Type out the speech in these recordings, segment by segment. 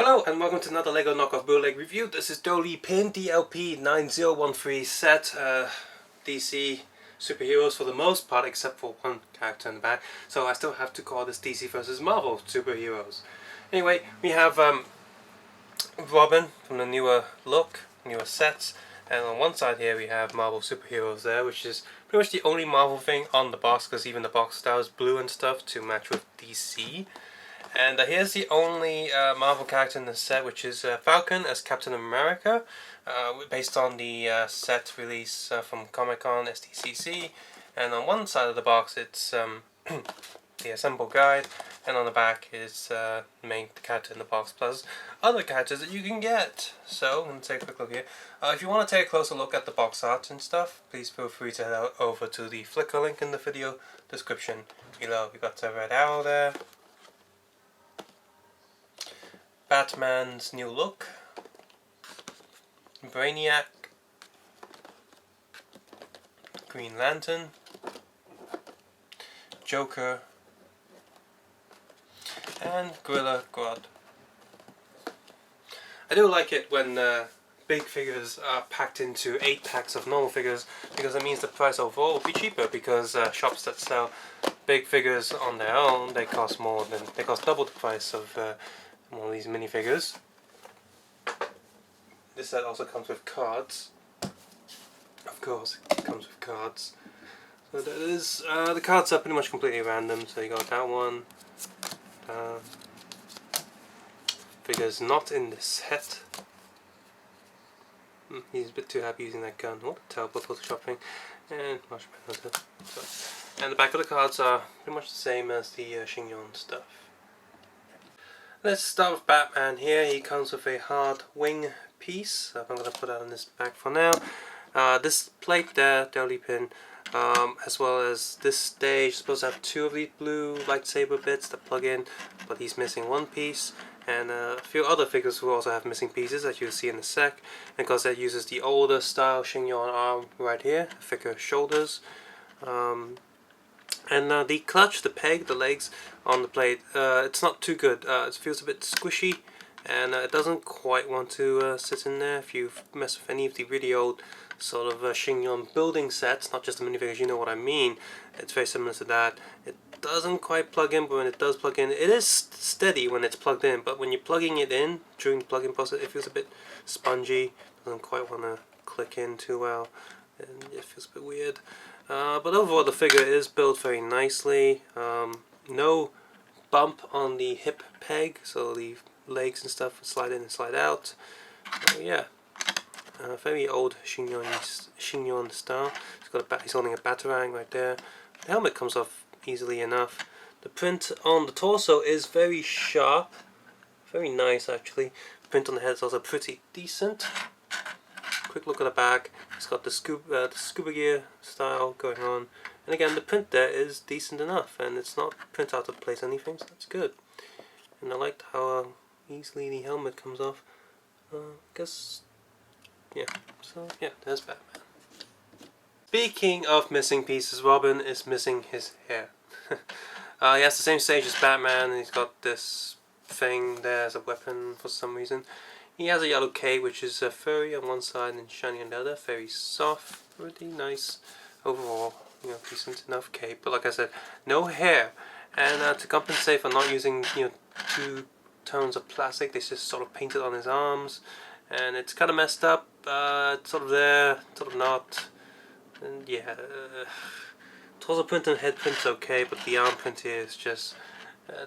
Hello and welcome to another LEGO knockoff bootleg review. This is DLP9013 set, DC superheroes for the most part except for one character in the back. So I still have to call this DC vs Marvel superheroes. Anyway, we have Robin from the newer look, newer sets, and on one side here we have Marvel superheroes there, which is pretty much the only Marvel thing on the box because even the box style is blue and stuff to match with DC. And here's the only Marvel character in the set, which is Falcon as Captain America, based on the set release from Comic-Con SDCC. And on one side of the box it's the assemble guide, and on the back is the main character in the box, plus other characters that you can get. So, let's take a quick look here. If you want to take a closer look at the box art and stuff, please feel free to head over to the Flickr link in the video description below. We've got a red arrow there. Batman's new look, Brainiac, Green Lantern, Joker, and Gorilla Grodd. I do like it when big figures are packed into 8 packs of normal figures, because it means the price overall will be cheaper, because shops that sell big figures on their own, they cost double the price of one of these minifigures. This set also comes with cards. Of course, it comes with cards. So that is, the cards are pretty much completely random. So you got that one. Figures not in this set. He's a bit too happy using that gun. What a terrible Photoshop thing. And marshmallows. And the back of the cards are pretty much the same as the Shinyon stuff. Let's start with Batman here. He comes with a hard wing piece. I'm going to put that on this bag for now. This plate there, deli pin, as well as this stage, supposed to have 2 of these blue lightsaber bits that plug in, but he's missing 1 piece. And a few other figures who also have missing pieces, as you'll see in a sec. And because that uses the older style Shinyon arm right here, thicker shoulders. And the clutch, the peg, the legs on the plate, it's not too good. It feels a bit squishy, and it doesn't quite want to sit in there. If you mess with any of the really old sort of Shinyon building sets, not just the minifigures, you know what I mean, it's very similar to that. It doesn't quite plug in, but when it does plug in, it is steady when it's plugged in, but when you're plugging it in, during the plug-in process, it feels a bit spongy, doesn't quite want to click in too well, and it feels a bit weird. But overall the figure is built very nicely. No bump on the hip peg, so the legs and stuff slide in and slide out. Yeah, very old Shinyon style. He's holding a batarang right there. The helmet comes off easily enough. The print on the torso is very sharp, very nice actually. The print on the head is also pretty decent. Quick look at the back. It's got the scuba gear style going on, and again the print there is decent enough, and it's not print out of place anything, so that's good. And I liked how easily the helmet comes off. Yeah. So yeah, there's Batman. Speaking of missing pieces, Robin is missing his hair. He has the same stage as Batman, and he's got this thing there as a weapon for some reason. He has a yellow cape, which is furry on one side and shiny on the other. Very soft, pretty nice overall. Decent enough cape. But like I said, no hair. And to compensate for not using 2 tones of plastic, they just sort of painted on his arms, and it's kind of messed up. It's sort of there, sort of not. And yeah, torso print and head print's okay, but the arm print here is just.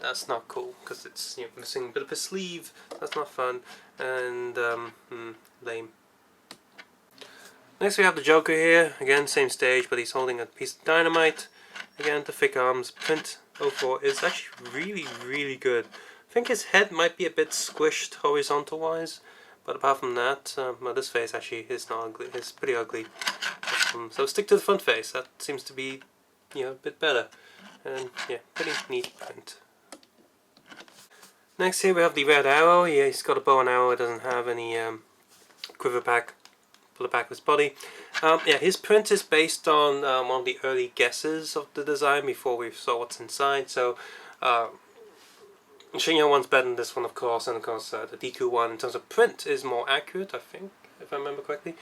That's not cool, because it's missing a bit of a sleeve. That's not fun, and lame. Next we have the Joker here. Again, same stage, but he's holding a piece of dynamite. Again, the thick arms. Print overall is actually really, really good. I think his head might be a bit squished horizontal wise, but apart from that, well, this face actually is not ugly. It's pretty ugly. So stick to the front face. That seems to be a bit better. And yeah, pretty neat print. Next here we have the red arrow. Yeah, he's got a bow and arrow. It doesn't have any quiver pack for the back of his body. Yeah, his print is based on one of the early guesses of the design before we saw what's inside. So Shinyo one's better than this one, of course, and of course the Deku one in terms of print is more accurate, I think, if I remember correctly.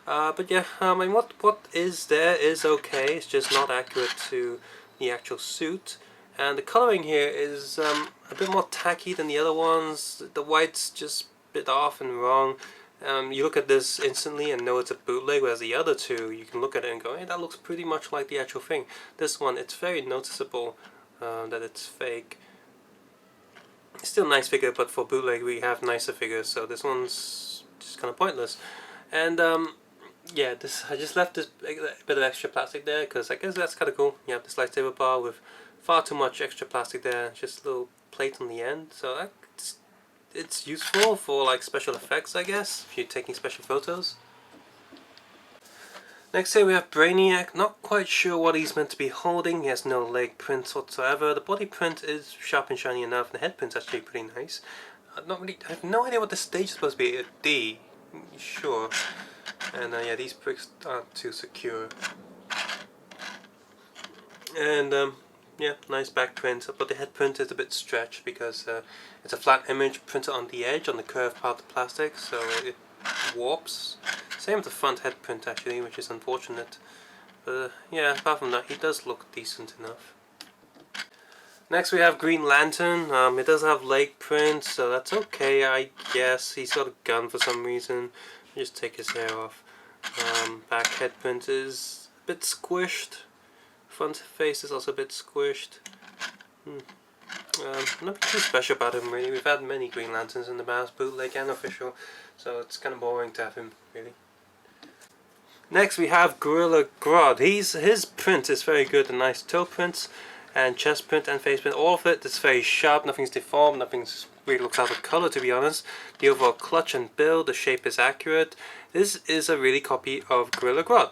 But yeah, I mean, what is there is okay. It's just not accurate to the actual suit. And the coloring here is a bit more tacky than the other ones. The white's just a bit off and wrong. You look at this instantly and know it's a bootleg, whereas the other two, you can look at it and go, hey, that looks pretty much like the actual thing. This one, it's very noticeable that it's fake. It's still a nice figure, but for bootleg we have nicer figures, so this one's just kind of pointless. And yeah, I just left this bit of extra plastic there because I guess that's kind of cool. You have this lightsaber bar with far too much extra plastic there, just a little plate on the end, so it's useful for like special effects, I guess, if you're taking special photos. Next here we have Brainiac. Not quite sure what he's meant to be holding. He has no leg prints whatsoever. The body print is sharp and shiny enough, and the head print's actually pretty nice. I have no idea what the stage is supposed to be. A D, sure. And yeah, these bricks aren't too secure. And yeah, nice back print, but the head print is a bit stretched because it's a flat image printed on the edge, on the curved part of the plastic, so it warps. Same with the front head print actually, which is unfortunate. But yeah, apart from that, he does look decent enough. Next we have Green Lantern. It does have leg print, so that's okay, I guess. He's got a gun for some reason. Just take his hair off. Back head print is a bit squished. Front face is also a bit squished. Nothing too special about him really. We've had many Green Lanterns in the past, bootleg and official, so it's kind of boring to have him really. Next we have Gorilla Grodd. His print is very good, the nice toe prints and chest print and face print. All of it is very sharp, nothing's deformed, nothing really looks out of color to be honest. The overall clutch and build, the shape is accurate. This is a really copy of Gorilla Grodd.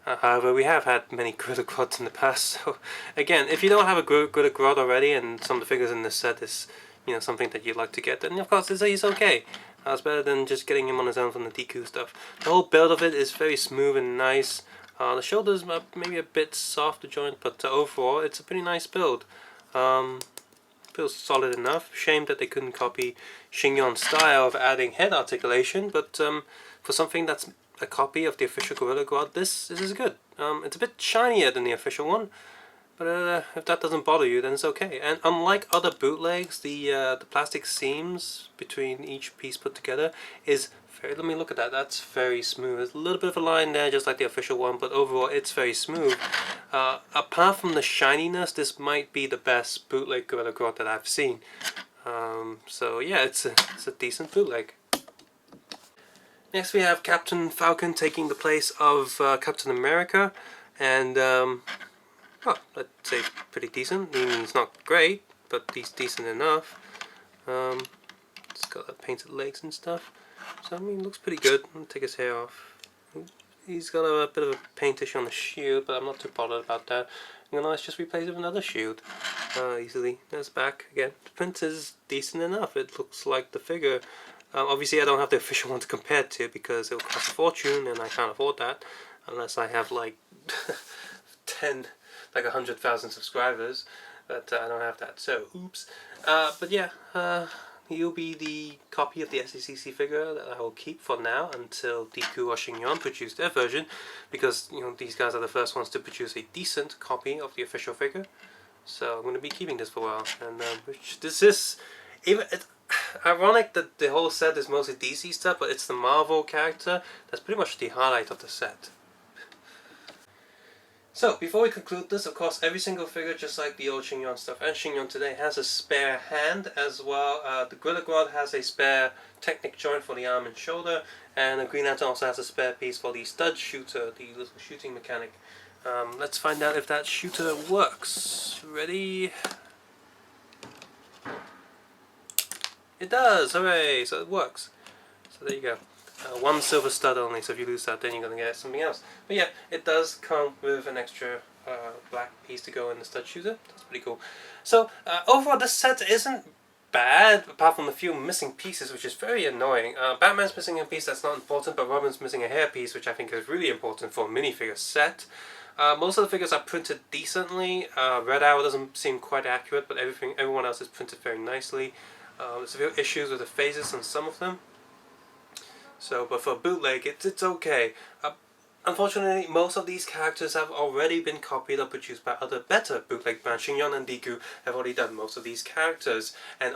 However, we have had many Gorilla Grodds in the past, so again, if you don't have a Gorilla Grodd already and some of the figures in this set is, you know, something that you'd like to get, then of course he's okay. It's better than just getting him on his own from the Deku stuff. The whole build of it is very smooth and nice. The shoulders are maybe a bit soft to joint, but overall it's a pretty nice build. Feels solid enough. Shame that they couldn't copy Shingon's style of adding head articulation, but for something that's a copy of the official Gorilla Grodd, this is good. It's a bit shinier than the official one, but if that doesn't bother you, then it's okay. And unlike other bootlegs, the plastic seams between each piece put together is very, let me look at that, that's very smooth. There's a little bit of a line there, just like the official one, but overall it's very smooth. Apart from the shininess, this might be the best bootleg Gorilla Grodd that I've seen. So yeah, it's a decent bootleg. Next we have Captain Falcon taking the place of Captain America, and well, I'd say pretty decent. I mean, it's not great, but he's decent enough. It's got painted legs and stuff, so I mean, looks pretty good. I'm gonna take his hair off. He's got a bit of a paint issue on the shield, but I'm not too bothered about that. You know, let's just replace it with another shield easily. There's back again. The print is decent enough. It looks like the figure. Obviously I don't have the official one to compare it to because it will cost a fortune and I can't afford that unless I have like 100,000 subscribers, but I don't have that, so oops. But yeah, he'll be the copy of the SECC figure that I will keep for now until Deku or Shinyon produce their version, because you know these guys are the first ones to produce a decent copy of the official figure. So I'm going to be keeping this for a while, and this is even. It's ironic that the whole set is mostly DC stuff, but it's the Marvel character that's pretty much the highlight of the set. So, before we conclude this, of course, every single figure, just like the old Shinyon stuff and Shinyon today, has a spare hand as well. The Gorilla Grodd has a spare Technic joint for the arm and shoulder, and the Green Lantern also has a spare piece for the stud shooter, the little shooting mechanic. Let's find out if that shooter works. Ready? It does! Hooray! So it works. So there you go. One silver stud only, so if you lose that then you're going to get something else. But yeah, it does come with an extra black piece to go in the stud shooter. That's pretty cool. So overall this set isn't bad, apart from a few missing pieces, which is very annoying. Batman's missing a piece that's not important, but Robin's missing a hair piece, which I think is really important for a minifigure set. Most of the figures are printed decently. Red Arrow doesn't seem quite accurate, but everyone else is printed very nicely. There's a few issues with the faces on some of them. So, but for Bootleg, it's okay. Unfortunately, most of these characters have already been copied or produced by other better bootleg brands. Shin-Yeon and Deku have already done most of these characters, and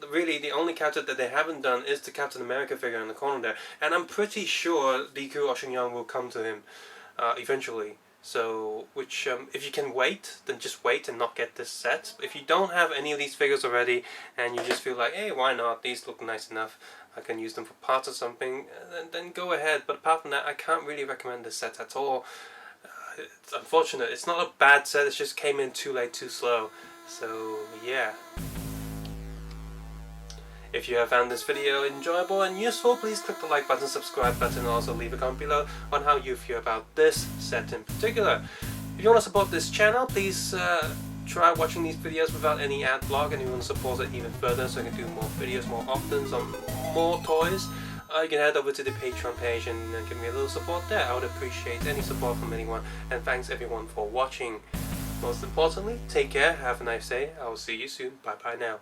really the only character that they haven't done is the Captain America figure in the corner there. And I'm pretty sure Deku or Shin-Yeon will come to him eventually. So, if you can wait, then just wait and not get this set. If you don't have any of these figures already, and you just feel like, hey, why not? These look nice enough. I can use them for parts or something, then go ahead. But apart from that, I can't really recommend this set at all. It's unfortunate. It's not a bad set, it just came in too late, too slow. So, yeah. If you have found this video enjoyable and useful, please click the like button, subscribe button, and also leave a comment below on how you feel about this set in particular. If you want to support this channel, please try watching these videos without any ad block, and if you want to support it even further so I can do more videos more often on more toys, you can head over to the Patreon page and give me a little support there. I would appreciate any support from anyone, and thanks everyone for watching. Most importantly, take care, have a nice day, I will see you soon, bye bye now.